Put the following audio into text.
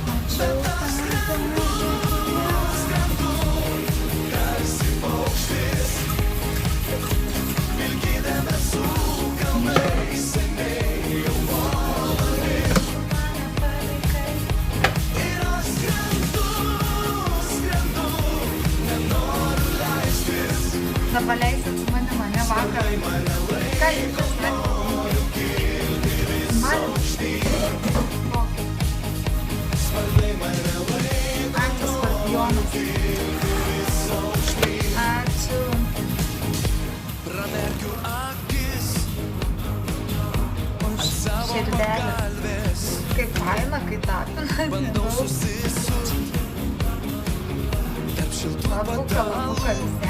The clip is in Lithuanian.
Mačiau paleisit su manim, mane vakar. Ką jūs pasakėte? Man? Ačiū Skorpionas. Ačiū. Už širdelės. Kaip faina, kai tapina. Labuka visi.